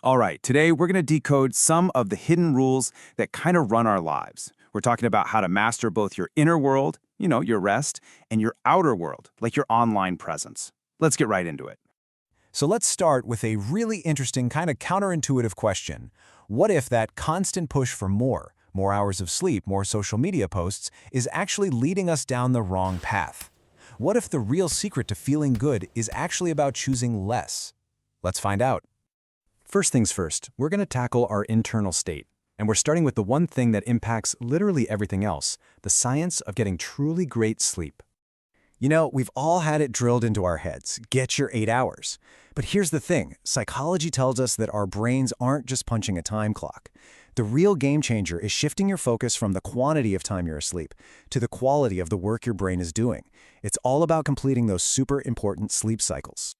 All right, today we're going to decode some of the hidden rules that kind of run our lives. We're talking about how to master both your inner world, your rest, and your outer world, like your online presence. Let's get right into it. So let's start with a really interesting, kind of counterintuitive question. What if that constant push for more hours of sleep, more social media posts, is actually leading us down the wrong path? What if the real secret to feeling good is actually about choosing less? Let's find out. First things first, we're going to tackle our internal state. And we're starting with the one thing that impacts literally everything else, the science of getting truly great sleep. We've all had it drilled into our heads, get your 8 hours. But here's the thing, psychology tells us that our brains aren't just punching a time clock. The real game changer is shifting your focus from the quantity of time you're asleep to the quality of the work your brain is doing. It's all about completing those super important sleep cycles.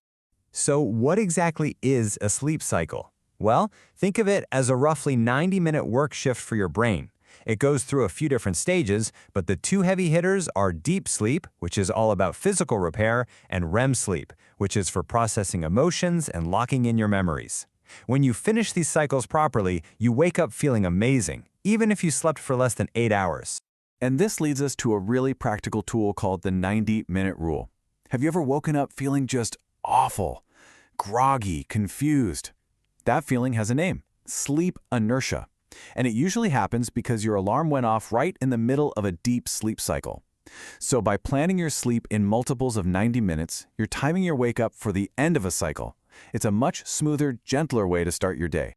So what exactly is a sleep cycle? Well, think of it as a roughly 90-minute work shift for your brain. It goes through a few different stages, but the two heavy hitters are deep sleep, which is all about physical repair, and REM sleep, which is for processing emotions and locking in your memories. When you finish these cycles properly, you wake up feeling amazing, even if you slept for less than 8 hours. And this leads us to a really practical tool called the 90-minute rule. Have you ever woken up feeling just awful, groggy, confused? That feeling has a name, sleep inertia. And it usually happens because your alarm went off right in the middle of a deep sleep cycle. So by planning your sleep in multiples of 90 minutes, you're timing your wake up for the end of a cycle. It's a much smoother, gentler way to start your day.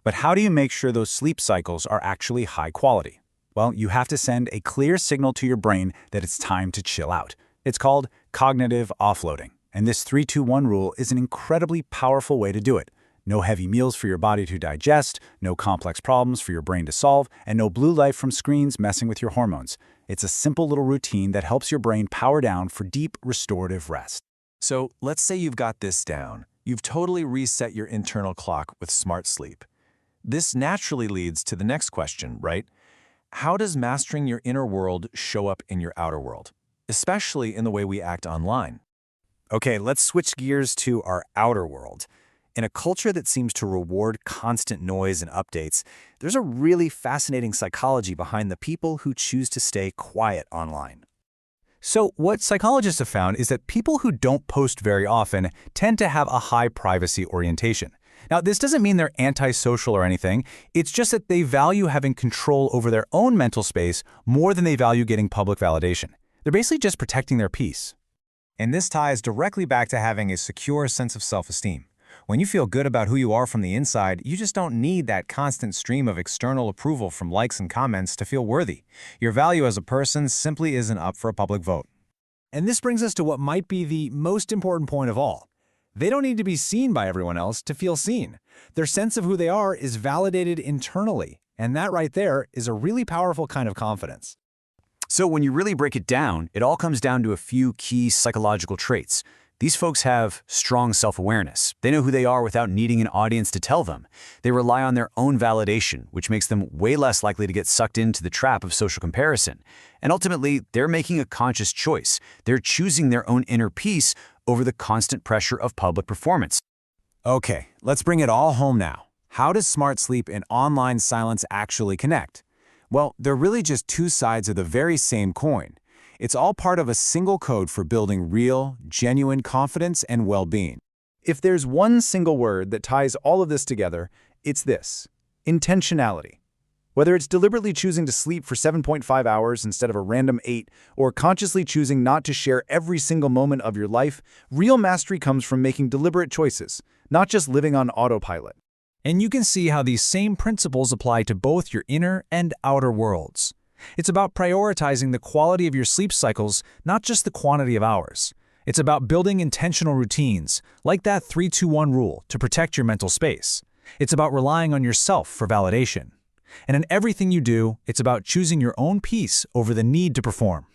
But how do you make sure those sleep cycles are actually high quality? Well, you have to send a clear signal to your brain that it's time to chill out. It's called cognitive offloading. And this 3-2-1 rule is an incredibly powerful way to do it. No heavy meals for your body to digest, no complex problems for your brain to solve, and no blue light from screens messing with your hormones. It's a simple little routine that helps your brain power down for deep, restorative rest. So let's say you've got this down. You've totally reset your internal clock with smart sleep. This naturally leads to the next question, right? How does mastering your inner world show up in your outer world, especially in the way we act online? Okay, let's switch gears to our outer world. In a culture that seems to reward constant noise and updates, there's a really fascinating psychology behind the people who choose to stay quiet online. So what psychologists have found is that people who don't post very often tend to have a high privacy orientation. Now, this doesn't mean they're antisocial or anything. It's just that they value having control over their own mental space more than they value getting public validation. They're basically just protecting their peace. And this ties directly back to having a secure sense of self-esteem. When you feel good about who you are from the inside, you just don't need that constant stream of external approval from likes and comments to feel worthy. Your value as a person simply isn't up for a public vote. And this brings us to what might be the most important point of all. They don't need to be seen by everyone else to feel seen. Their sense of who they are is validated internally, and that right there is a really powerful kind of confidence. So when you really break it down, it all comes down to a few key psychological traits. These folks have strong self-awareness. They know who they are without needing an audience to tell them. They rely on their own validation, which makes them way less likely to get sucked into the trap of social comparison. And ultimately, they're making a conscious choice. They're choosing their own inner peace over the constant pressure of public performance. Okay, let's bring it all home now. How does smart sleep and online silence actually connect? Well, they're really just two sides of the very same coin. It's all part of a single code for building real, genuine confidence and well-being. If there's one single word that ties all of this together, it's this: intentionality. Whether it's deliberately choosing to sleep for 7.5 hours instead of a random 8, or consciously choosing not to share every single moment of your life, real mastery comes from making deliberate choices, not just living on autopilot. And you can see how these same principles apply to both your inner and outer worlds. It's about prioritizing the quality of your sleep cycles, not just the quantity of hours. It's about building intentional routines, like that 3-2-1 rule, to protect your mental space. It's about relying on yourself for validation. And in everything you do, it's about choosing your own peace over the need to perform.